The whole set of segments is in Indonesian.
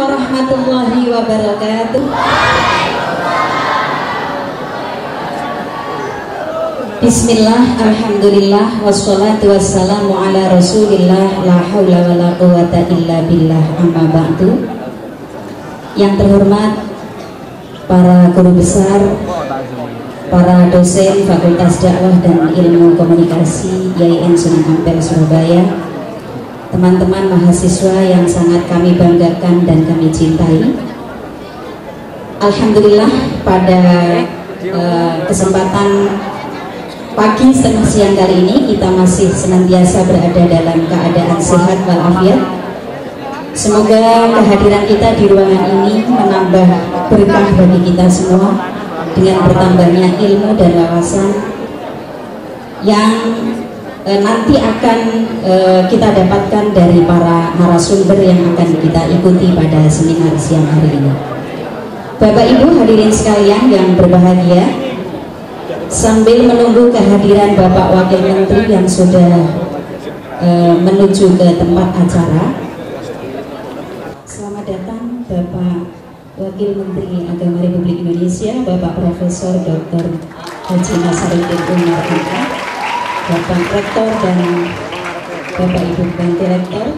warahmatullahi wabarakatuh. Bismillah, alhamdulillah, wassalatu wassalamu ala rasulillah, la hawla wa la quwata illa billah, amma ba'du. Yang terhormat para guru besar, para dosen Fakultas Dakwah dan Ilmu Komunikasi YIN Sunan Ampel Surabaya, teman-teman mahasiswa yang sangat kami banggakan dan kami cintai. Alhamdulillah pada kesempatan pagi setengah siang kali ini kita masih senantiasa berada dalam keadaan sehat walafiat. Semoga kehadiran kita di ruangan ini menambah berkah bagi kita semua dengan bertambahnya ilmu dan wawasan yang nanti akan kita dapatkan dari para narasumber yang akan kita ikuti pada seminar siang hari ini. Bapak Ibu hadirin sekalian yang berbahagia, sambil menunggu kehadiran Bapak Wakil Menteri yang sudah menuju ke tempat acara, selamat datang Bapak Wakil Menteri Agama Republik Indonesia, Bapak Profesor Dr. Haji Nasaruddin Umar MK, Bapak Rektor dan Bapak Ibu Bantu Rektor,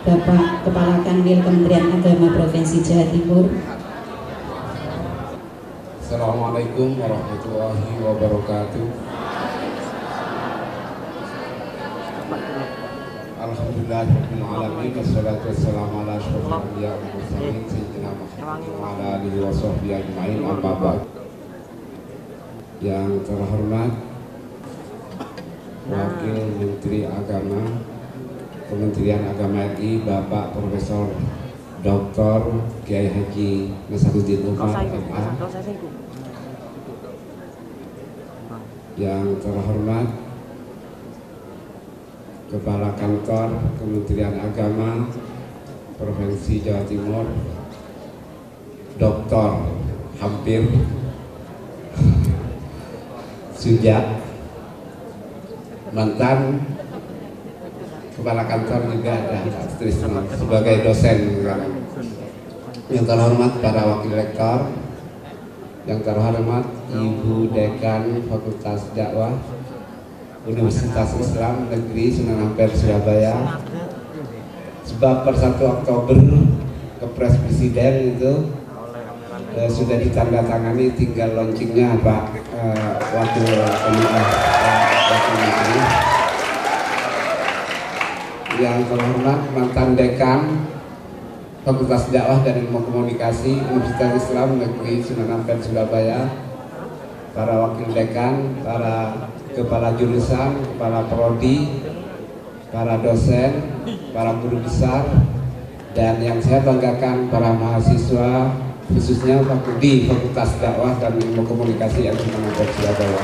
Bapak Kepala Kanwil Kementerian Agama Provinsi Jawa Timur. Assalamualaikum warahmatullahi wabarakatuh. Alhamdulillahirabbil alamin, wassalatu wassalamu ala asyrofil anbiya'i wal mursalin sayyidina Muhammadin wa ala alihi washabbihi ajmain, amma ba'd. Yang terhormat Wakil Menteri Agama Kementerian Agama RI Bapak Profesor Dr. Kiai Haji Nasaruddin Umar MA, yang terhormat Kepala Kantor Kementerian Agama Provinsi Jawa Timur, Dr. hampir Sujat, mantan Kepala Kantor juga ada sebagai dosen. Yang terhormat para wakil rektor, yang terhormat Ibu Dekan Fakultas Dakwah Universitas Islam Negeri Sunan Ampel Surabaya. Sebab per 1 Oktober Kepres Presiden itu sudah ditandatangani, tinggal launchingnya Pak Wakil Menteri. Yang terhormat mantan Dekan Fakultas Dakwah dan Ilmu Komunikasi Universitas Islam Negeri Sunan Ampel Surabaya, para wakil dekan, para kepala jurusan, kepala prodi, para dosen, para guru besar, dan yang saya banggakan para mahasiswa khususnya di Fakultas Dakwah dan Ilmu Komunikasi yang Sunan Ampel Surabaya.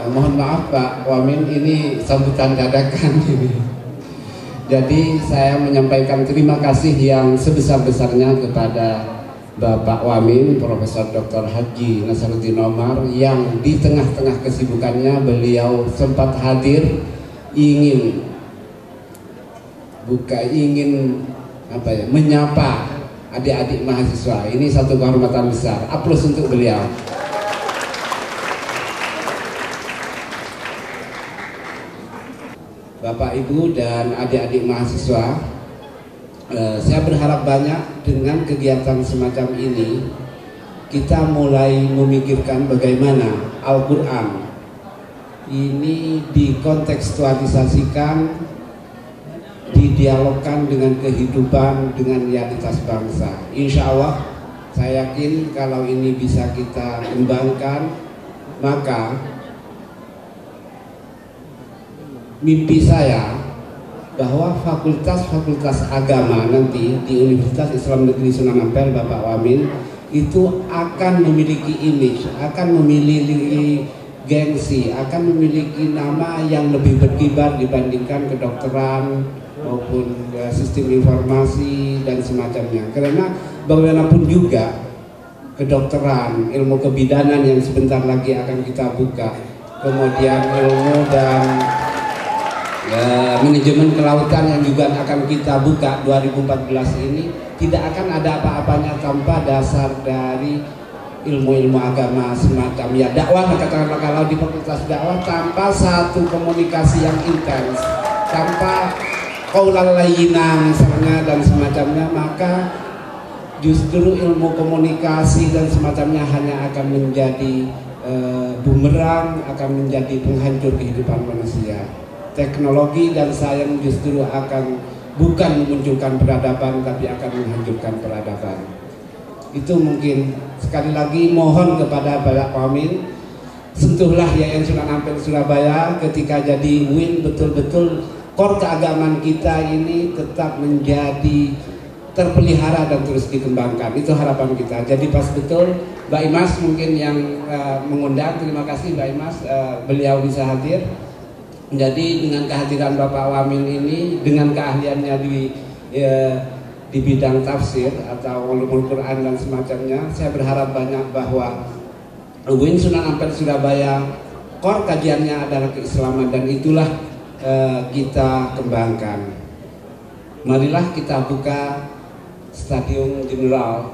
Mohon maaf Pak Wamin, ini sambutan dadakan ini. Jadi saya menyampaikan terima kasih yang sebesar-besarnya kepada Bapak Wamin, Profesor Dr. Haji Nasaruddin Umar, yang di tengah-tengah kesibukannya beliau sempat hadir, ingin menyapa adik-adik mahasiswa. Ini satu kehormatan besar. Aplaus untuk beliau. Bapak, Ibu, dan adik-adik mahasiswa, saya berharap banyak dengan kegiatan semacam ini kita mulai memikirkan bagaimana Al-Quran ini dikontekstualisasikan, didialogkan dengan kehidupan, dengan realitas bangsa. Insya Allah saya yakin kalau ini bisa kita kembangkan, maka mimpi saya bahwa fakultas-fakultas agama nanti di Universitas Islam Negeri Sunan Ampel, Bapak Wamin, itu akan memiliki image, akan memiliki gengsi, akan memiliki nama yang lebih berkibar dibandingkan kedokteran maupun sistem informasi dan semacamnya. Karena bagaimanapun juga kedokteran, ilmu kebidanan yang sebentar lagi akan kita buka, kemudian ilmu dan manajemen kelautan yang juga akan kita buka 2014 ini tidak akan ada apa-apanya tanpa dasar dari ilmu-ilmu agama semacam ya dakwah, katakanlah kalau di fakultas dakwah tanpa satu komunikasi yang intens, tanpa qaulal layyina misalnya dan semacamnya, maka justru ilmu komunikasi dan semacamnya hanya akan menjadi bumerang, akan menjadi penghancur kehidupan manusia. Teknologi dan sains justru akan bukan memunculkan peradaban tapi akan menghancurkan peradaban. Itu mungkin sekali lagi mohon kepada Bapak Wamin, sentuhlah Yayasan Sunan Ampel Surabaya ketika jadi WIN, betul-betul core keagamaan kita ini tetap menjadi terpelihara dan terus dikembangkan. Itu harapan kita. Jadi pas betul Mbak Imas mungkin yang mengundang, terima kasih Mbak Imas, beliau bisa hadir. Jadi dengan kehadiran Bapak Wamin ini, dengan keahliannya di bidang tafsir atau ulumul Quran dan semacamnya, saya berharap banyak bahwa WIN Sunan Ampel Surabaya core kajiannya adalah keislaman dan itulah kita kembangkan. Marilah kita buka Stadium General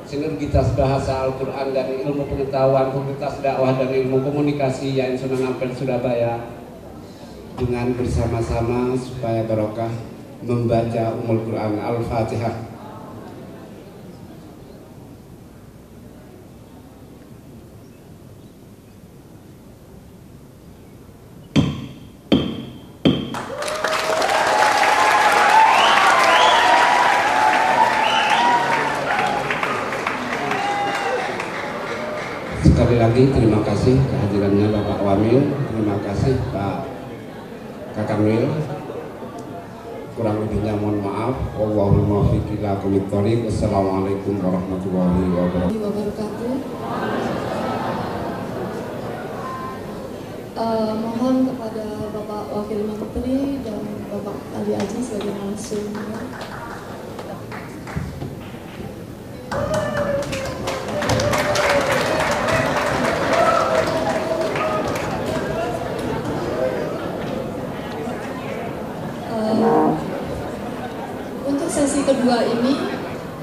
Sinergitas Bahasa Al-Quran dan Ilmu Pengetahuan Fakultas Dakwah dan Ilmu Komunikasi Yayasan Sunan Ampel Surabaya dengan bersama-sama supaya barokah membaca Ummul Quran Al-Fatihah. Sekali lagi terima kasih kehadirannya Bapak Wamil, terima kasih Pak Kakang Wil. Kurang lebihnya mohon maaf. Wallahul muwaffiq ila aqwamit thoriq. Wassalamualaikum warahmatullahi wabarakatuh. Mohon kepada Bapak Wakil Menteri dan Bapak Ali Aziz sebagai narasumber. Sesi kedua ini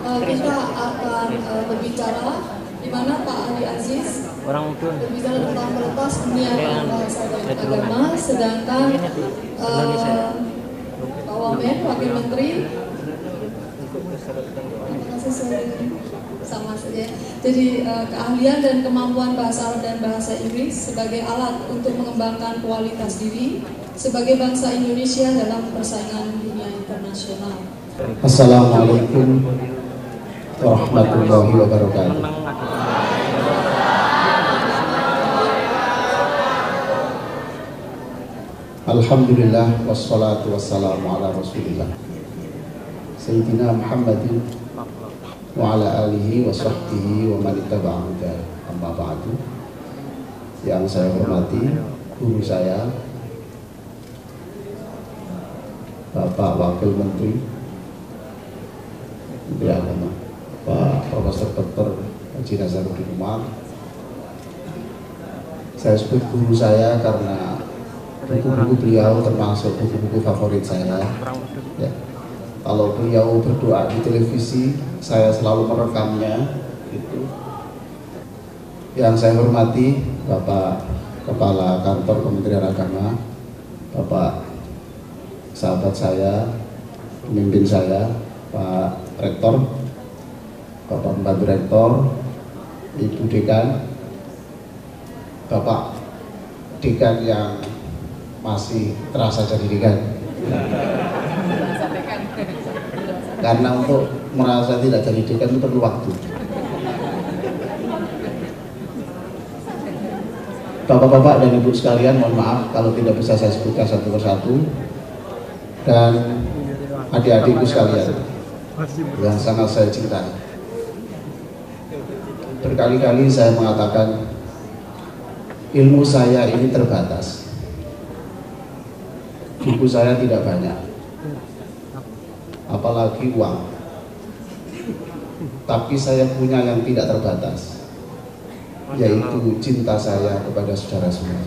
kita akan berbicara di mana Pak Ali Aziz berbicara tentang peretas penyiaran bahasa dan agama, sedangkan Pak Wamen, Wakil Menteri, sama saja. Jadi keahlian dan kemampuan bahasa Arab dan bahasa Inggris sebagai alat untuk mengembangkan kualitas diri sebagai bangsa Indonesia dalam persaingan dunia internasional. Assalamualaikum warahmatullahi wabarakatuh. Alhamdulillah wassalatu wassalamu ala rasulillah Sayyidina Muhammadin wa ala alihi wa sahbihi wa man ittaba'ahu amma ba'du. Yang saya hormati guru saya Bapak Wakil Menteri Menteri Agama Pak Profesor Dr. Haji Nazaruddin Umar. Saya sebut guru saya karena buku-buku beliau termasuk buku-buku favorit saya ya. Kalau beliau berdoa di televisi, saya selalu merekamnya gitu. Yang saya hormati Bapak Kepala Kantor Kementerian Agama, Bapak sahabat saya, pemimpin saya, Pak Rektor, Bapak Pembantu Rektor, Ibu Dekan, Bapak Dekan yang masih terasa jadi dekan. Karena untuk merasa tidak jadi dekan itu perlu waktu. Bapak-bapak dan ibu sekalian, mohon maaf kalau tidak bisa saya sebutkan satu persatu. Dan adik-adikku sekalian yang sangat saya cintai, berkali-kali saya mengatakan ilmu saya ini terbatas, buku saya tidak banyak, apalagi uang, tapi saya punya yang tidak terbatas, yaitu cinta saya kepada saudara semua.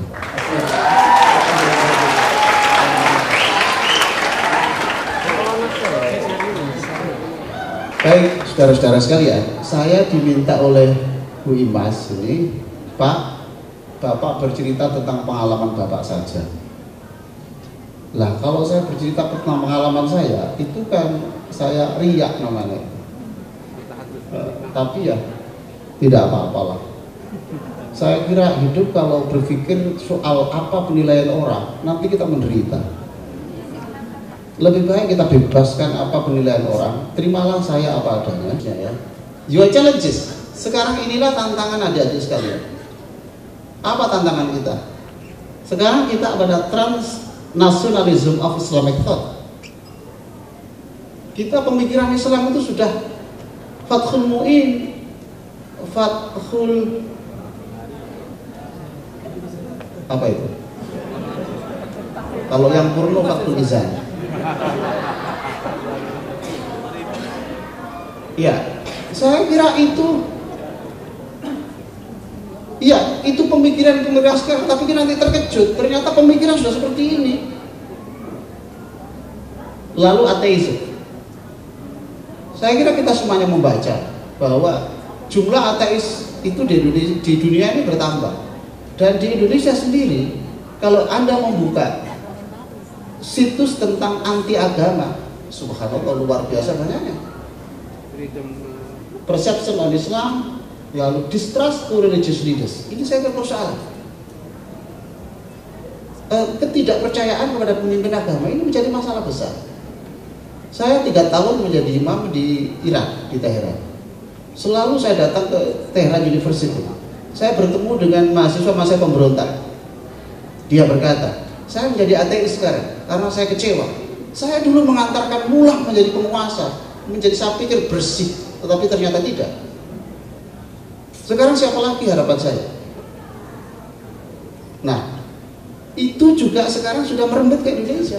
Baik, saudara-saudara sekalian, saya diminta oleh Bu Imas ini, Pak, Bapak bercerita tentang pengalaman Bapak saja. Lah, kalau saya bercerita tentang pengalaman saya, itu kan saya riak namanya. Tapi ya, tidak apa-apalah. Saya kira hidup kalau berpikir soal apa penilaian orang, nanti kita menderita. Lebih baik kita bebaskan apa penilaian orang, terimalah saya apa adanya. Ya. Your challenges. Sekarang inilah tantangan adik-adik sekalian. Apa tantangan kita? Sekarang kita pada transnationalism of Islamic thought. Kita pemikiran Islam itu sudah Fathul Mu'in, Fathul apa itu? Kalau yang purno Fathul Izan. Ya, saya kira itu pemikiran sekarang, tapi kita nanti terkejut, ternyata pemikiran sudah seperti ini. Lalu ateisme. Saya kira kita semuanya membaca bahwa jumlah ateis itu di dunia ini bertambah. Dan di Indonesia sendiri, kalau Anda membuka situs tentang anti agama, subhanallah, luar biasa banyaknya. Perception on Islam, lalu distrust to religious leaders. Ini saya kira persoalan. Ketidakpercayaan kepada pemimpin agama ini menjadi masalah besar. Saya 3 tahun menjadi imam di Irak, di Teheran. Selalu saya datang ke Tehran University. Saya bertemu dengan mahasiswa pemberontak. Dia berkata, saya menjadi ateis sekarang karena saya kecewa. Saya dulu mengantarkan Mullah menjadi penguasa, saya pikir bersih, tetapi ternyata tidak. Sekarang siapa lagi harapan saya? Nah, itu juga sekarang sudah merembet ke Indonesia.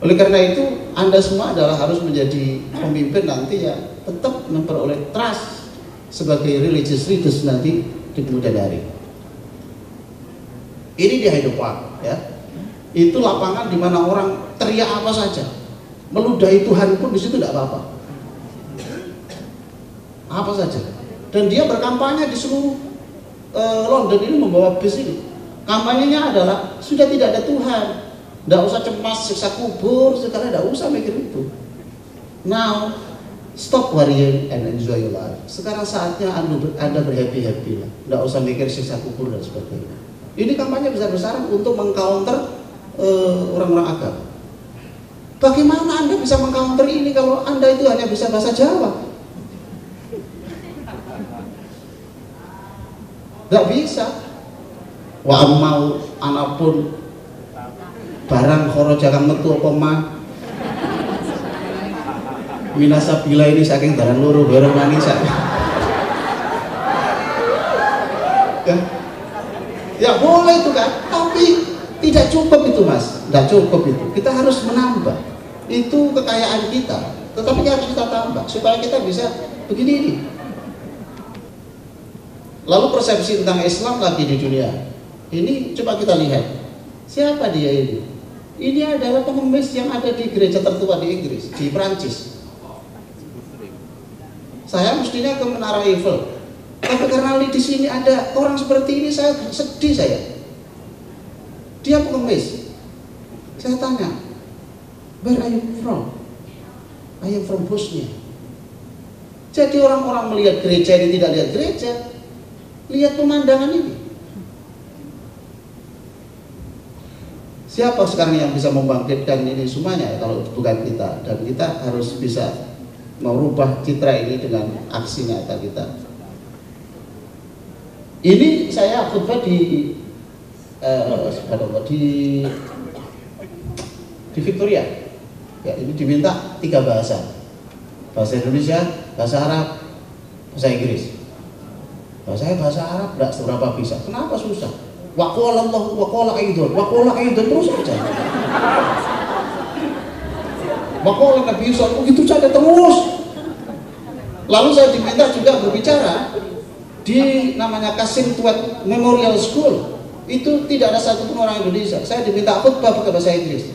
Oleh karena itu, Anda semua adalah harus menjadi pemimpin nanti yang tetap memperoleh trust sebagai religious leaders nanti di kemudian hari. Ini di Hyde Park, ya. Itu lapangan di mana orang teriak apa saja, meludahi Tuhan pun di situ tidak apa-apa. Apa saja. Dan dia berkampanye di seluruh London ini membawa bis ini. Kampanyenya adalah sudah tidak ada Tuhan. Tidak usah cemas siksa kubur, sekarang tidak usah mikir itu. Now, stop worrying and enjoy your life. Sekarang saatnya Anda berhappy-happy lah. Tidak usah mikir siksa kubur dan sebagainya. Ini kampanye besar-besaran untuk mengcounter orang-orang agama. Bagaimana Anda bisa mengcounter ini kalau Anda itu hanya bisa bahasa Jawa? Tidak bisa. Wa mau anapun barang khoro jangan metu apa mah minasa bila ini saking barang loro barang manis ya boleh itu kan, tapi tidak cukup itu mas, tidak cukup itu, kita harus menambah itu kekayaan kita, tetapi harus kita tambah supaya kita bisa begini ini. Lalu persepsi tentang Islam lagi di dunia ini, coba kita lihat siapa dia ini. Ini adalah pengemis yang ada di gereja tertua di Inggris, di Prancis. Saya mestinya ke Menara Eiffel, tapi karena di sini ada orang seperti ini, saya sedih saya. Dia pengemis. Saya tanya, where are you from? I am from Bosnia. Jadi orang-orang melihat gereja ini tidak lihat gereja, lihat pemandangan ini. Siapa sekarang yang bisa membangkitkan ini semuanya kalau bukan kita? Dan kita harus bisa merubah citra ini dengan aksi nyata kita. Ini saya khutbah di Victoria. Ya, ini diminta 3 bahasa. Bahasa Indonesia, bahasa Arab, bahasa Inggris. Saya bahasa Arab tidak seberapa bisa. Kenapa susah? Waqala Allah, waqala aidon terus saja. Waqala Nabi Yusuf begitu saja terus. Lalu saya diminta juga berbicara di namanya Kasim Tuat Memorial School. Itu tidak ada satupun orang Indonesia. Saya diminta khutbah pakai bahasa Inggris.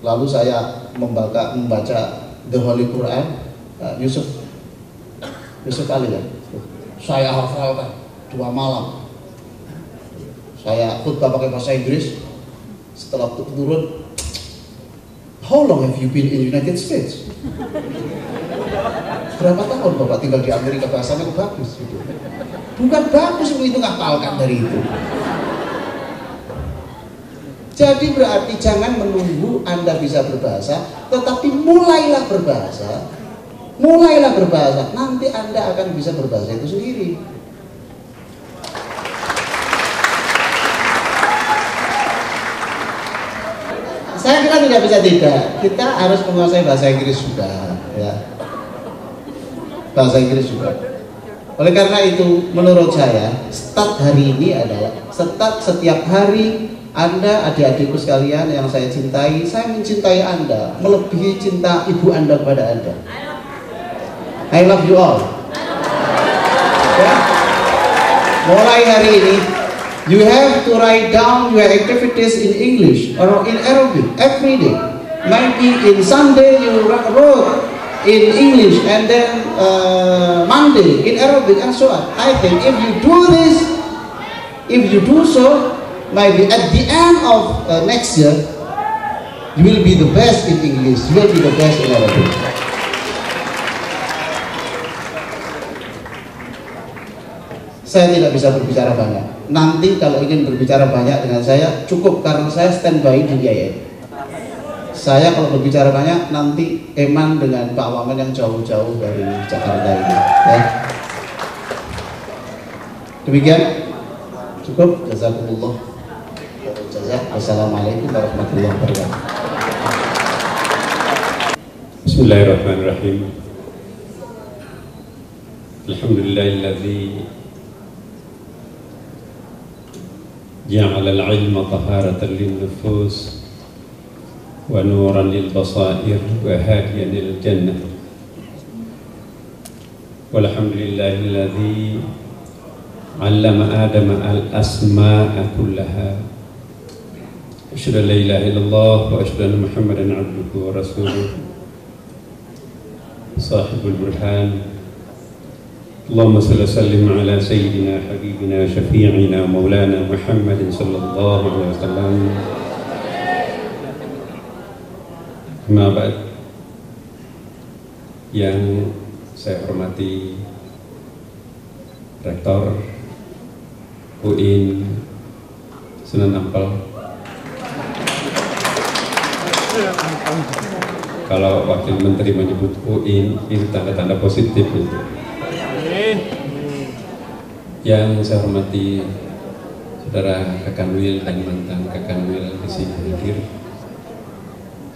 Lalu saya membaca The Holy Quran, Yusuf Ali ya. Saya hafalkan 2 malam. Saya khutbah pakai bahasa Inggris. Setelah turun, how long have you been in United States? Berapa tahun Bapak tinggal di Amerika, bahasanya bagus gitu. Bukan bagus itu ngapalkan dari itu. Jadi berarti jangan menunggu Anda bisa berbahasa, tetapi mulailah berbahasa. Nanti Anda akan bisa berbahasa itu sendiri. Saya kira tidak bisa tidak. Kita harus menguasai bahasa Inggris juga, ya. Bahasa Inggris juga. Oleh karena itu, menurut saya, start hari ini adalah start setiap hari. Anda, adik-adikku sekalian yang saya cintai, saya mencintai Anda melebihi cinta ibu Anda kepada Anda. I love you all. Ya. Mulai hari ini, you have to write down your activities in English or in Arabic every day. Maybe in Sunday you wrote in English and then Monday in Arabic and so on. I think if you do this, if you do so, maybe at the end of next year, you will be the best in English, you will be the best in Arabic. Saya tidak bisa berbicara banyak. Nanti kalau ingin berbicara banyak dengan saya, cukup karena saya standby di IAIN. Saya kalau berbicara banyak, nanti Eman dengan Pak Wamen yang jauh-jauh dari Jakarta ini. Ya. Demikian, cukup. Jazakumullah. Assalamualaikum warahmatullahi wabarakatuh. Bismillahirrahmanirrahim. Alhamdulillahilladzi ja'ala al-'ilma taharatan lin-nufus wa nuran lil-basair wa hadiyan lil-jannah. Walhamdulillahilladzi 'allama Adama al-asma'a kullaha. Asyhadu an la ilaha illallah wa asyhadu anna Muhammadan 'abduhu wa rasuluh. Sahibul burhan. Allahumma salli wa sallim ala sayyidina habibina syafi'ina maulana Muhammadin sallallahu alaihi wasallam. Amma ba'd. Yang saya hormati Rektor UIN Sunan Ampel. Kalau Wakil Menteri menyebut UIN, itu tanda-tanda positif itu. Yang saya hormati saudara Kakanwil dan mantan Kakanwil di sini hadir,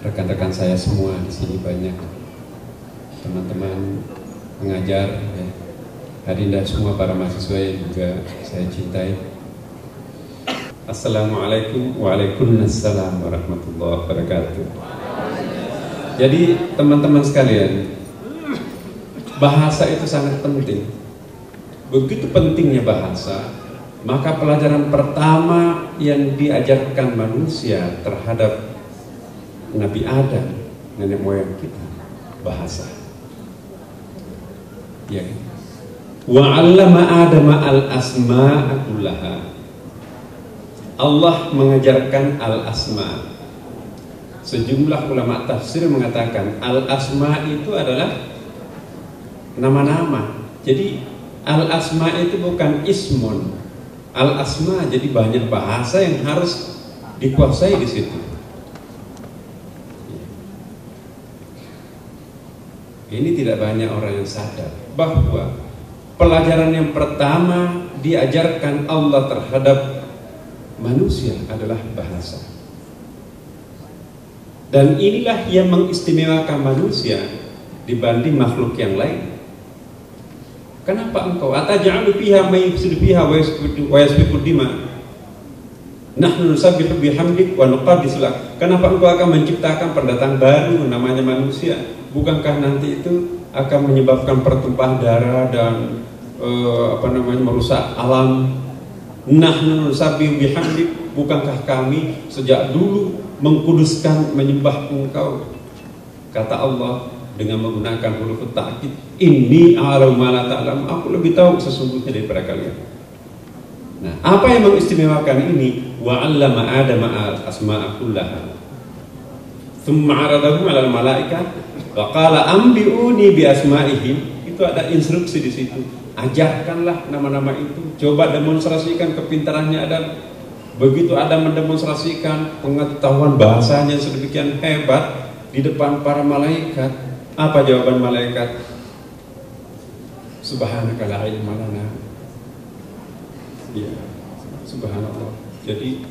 rekan-rekan saya semua di sini banyak, teman-teman pengajar, ya. Hadirin semua para mahasiswa yang juga saya cintai. Assalamualaikum waalaikumsalam warahmatullahi wabarakatuh. Jadi teman-teman sekalian, bahasa itu sangat penting. Begitu pentingnya bahasa, maka pelajaran pertama yang diajarkan manusia terhadap Nabi Adam, nenek moyang kita, bahasa. Ya. Wa 'allama Adama al-asma'a kullaha. Allah mengajarkan al-asma. Sejumlah ulama tafsir mengatakan al-asma itu adalah nama-nama. Jadi al-asma itu bukan ismun. Al-asma jadi banyak bahasa yang harus dikuasai di situ. Ini tidak banyak orang yang sadar bahwa pelajaran yang pertama diajarkan Allah terhadap manusia adalah bahasa. Dan inilah yang mengistimewakan manusia dibanding makhluk yang lain. Kenapa engkau ataj'alu fiha may yufsidu fiha wa yasfiku dima? Nahnu nusabbihu bihamdik wa nuqaddisu lak. Kenapa engkau akan menciptakan pendatang baru namanya manusia? Bukankah nanti itu akan menyebabkan pertumpahan darah dan merusak alam? Nahnu nusabbihu bihamdik bukankah kami sejak dulu mengkuduskan menyembah Engkau? Kata Allah dengan menggunakan huruf ta'kid, inni a'lamu ma la ta'lamun, aku lebih tahu sesungguhnya daripada kalian. Nah, apa yang mengistimewakan ini? Wa 'allama Adama al-asma'a kullaha thumma 'aradahum 'alal malaikah wa qala anbi'uni bi asma'ihim. Itu ada instruksi di situ. Ajarkanlah nama-nama itu. Coba demonstrasikan kepintarannya Adam. Begitu Adam mendemonstrasikan pengetahuan bahasanya sedemikian hebat di depan para malaikat, apa jawaban malaikat? Subhanaka la ilma lana. Ya, subhanallah. Jadi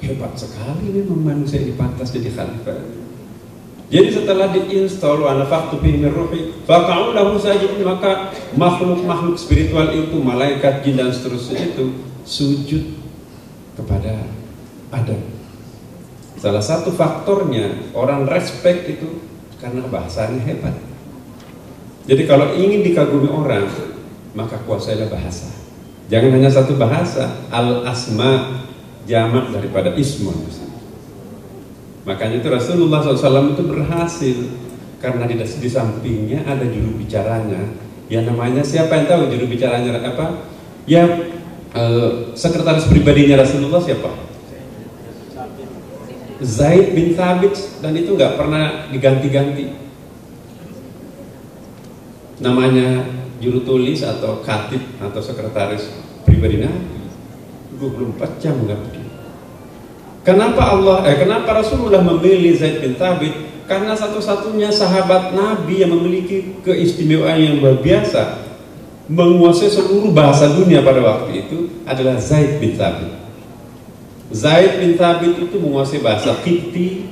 hebat sekali memang manusia ini pantas jadi khalifah. Jadi setelah diinstal wa nafaqtu fihi min ruhi faqa'u lahu sajidin, maka makhluk-makhluk spiritual itu, malaikat, jin dan seterusnya itu sujud kepada Adam. Salah satu faktornya orang respect itu karena bahasanya hebat. Jadi kalau ingin dikagumi orang, maka kuasailah bahasa. Jangan hanya satu bahasa. Al-asma jamak daripada ismun. Makanya itu Rasulullah SAW itu berhasil karena di sampingnya ada juru bicaranya. Ya namanya, siapa yang tahu juru bicaranya apa? Ya sekretaris pribadinya Rasulullah siapa? Zaid bin Thabit, dan itu nggak pernah diganti-ganti. Namanya juru tulis atau khatib atau sekretaris pribadi Nabi 24 jam nggak pergi. Kenapa Rasulullah memilih Zaid bin Thabit? Karena satu-satunya sahabat Nabi yang memiliki keistimewaan yang luar biasa, menguasai seluruh bahasa dunia pada waktu itu adalah Zaid bin Thabit. Zaid bin Thabit itu menguasai bahasa Qibti,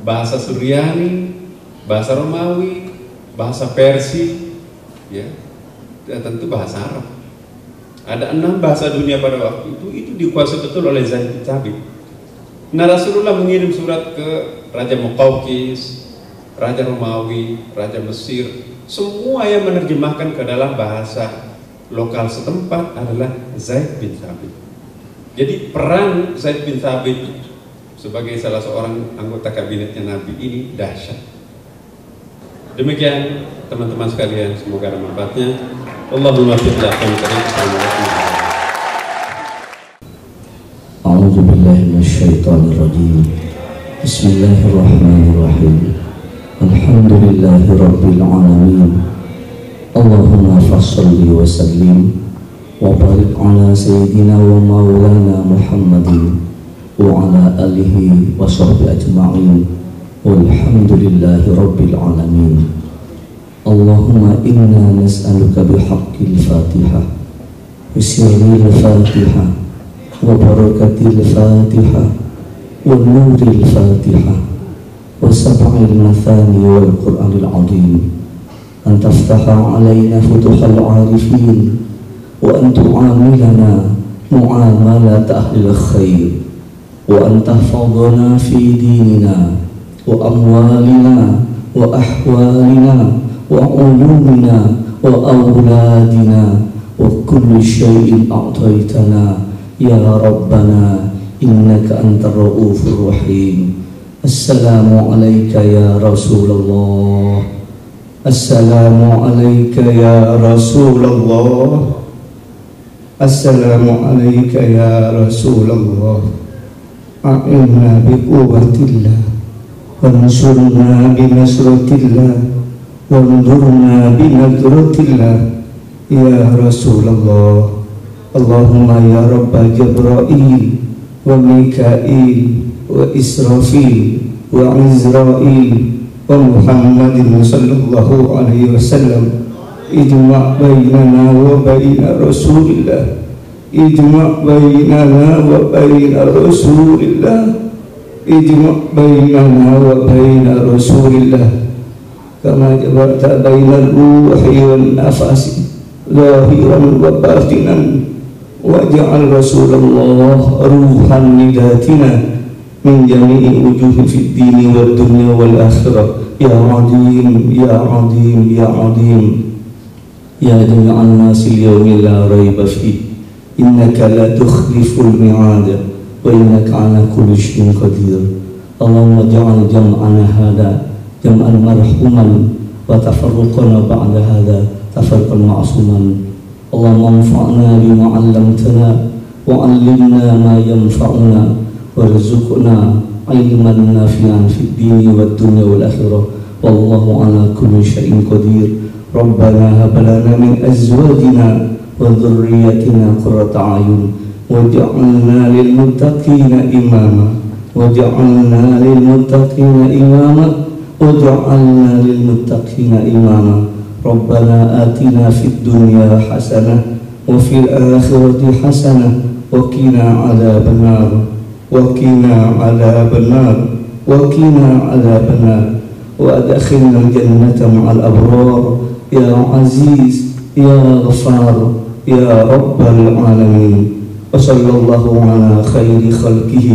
bahasa Suryani, bahasa Romawi, bahasa Persia, ya, dan tentu bahasa Arab. Ada 6 bahasa dunia pada waktu itu dikuasai betul oleh Zaid bin Thabit. Nah, Rasulullah mengirim surat ke Raja Muqawqis, Raja Romawi, Raja Mesir. Semua yang menerjemahkan ke dalam bahasa lokal setempat adalah Zaid bin Thabit. Jadi peran Zaid bin Thabit sebagai salah seorang anggota kabinetnya Nabi ini dahsyat. Demikian teman-teman sekalian, semoga ada manfaatnya. Allahumma fiqha'an karim. A'udzu billahi minasyaitonir rajim. Bismillahirrahmanirrahim. Alhamdulillahi rabbil alamin. Allahumma fasholli wa sallim wa barik ala sayyidina wa maulana Muhammadin wa ala alihi wa sahbihi ajma'in. Walhamdulillahi rabbil alamin. Allahumma inna nas'aluka bihaqqil Fatihah wa sirril Fatihah wa barakatil Fatihah wa nuril Fatihah wa sab'il mathani wal Qur'anil azim, an taftaha alaina futuhal arifin wa an tu'amilana mu'amalat ahlil khair wa an tahfadhana fi dinina wa amwalina wa ahwalina wa ulumina wa awladina wa kulli syai'in a'taitana ya Rabbana innaka antar ra'ufur rahim. Assalamu alayka ya Rasulullah. Assalamu alayka ya Rasulullah. Assalamu alayka ya Rasulullah. A'inna bi quwwatillah wansurna bi nasratillah wanzurna bi nadratillah ya Rasulullah. Allahumma ya Rabba Jibril wa Mikail wa Israfil wa Izrail wa Muhammadin sallallahu alaihi wasallam, ijma' bainana wa baina Rasulillah, ijma' bainana wa baina Rasulillah, ijma' bainana wa baina Rasulillah, kama jabata bainal ruhi wan nafasi zahiran wa batinan, waj'al Rasulullah ruhan lidatina min jami'i wujuhi fid dini wad dunya wal akhirah. Ya azim, ya azim, ya azim, ya jami'an nasil yawmi la rayba fi, innaka la tukhliful mi'ad وإنك على كل شيء قدير. اللهم اجعل جمعنا هذا جمعا مرحوما وتفرقنا بعد هذا تفرقا معصوما. اللهم انفعنا بما علمتنا وعلمنا ما ينفعنا وارزقنا علما نافعا في الدين والدنيا والآخرة والله على كل شيء قدير. ربنا هب لنا من أزواجنا وذريتنا قرة أعين واجعلنا للمتقين إماما واجعلنا للمتقين إماما واجعلنا للمتقين إماما. ربنا آتنا في الدنيا حسنة وفي الآخرة حسنة وقنا عذاب النار وقنا عذاب النار وقنا عذاب النار وأدخلنا الجنة مع الأبرار يا عزيز يا غفار يا رب العالمين. وصلى الله على خير خلقه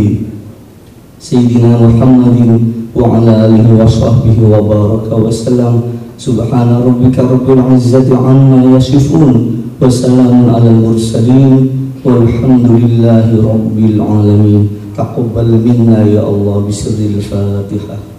سيدنا محمد وعلى آله وصحبه وبارك وسلم. سبحان ربك رب العزة عما يصفون وسلام على المرسلين والحمد لله رب العالمين. تقبل منا يا الله بسر الفاتحة.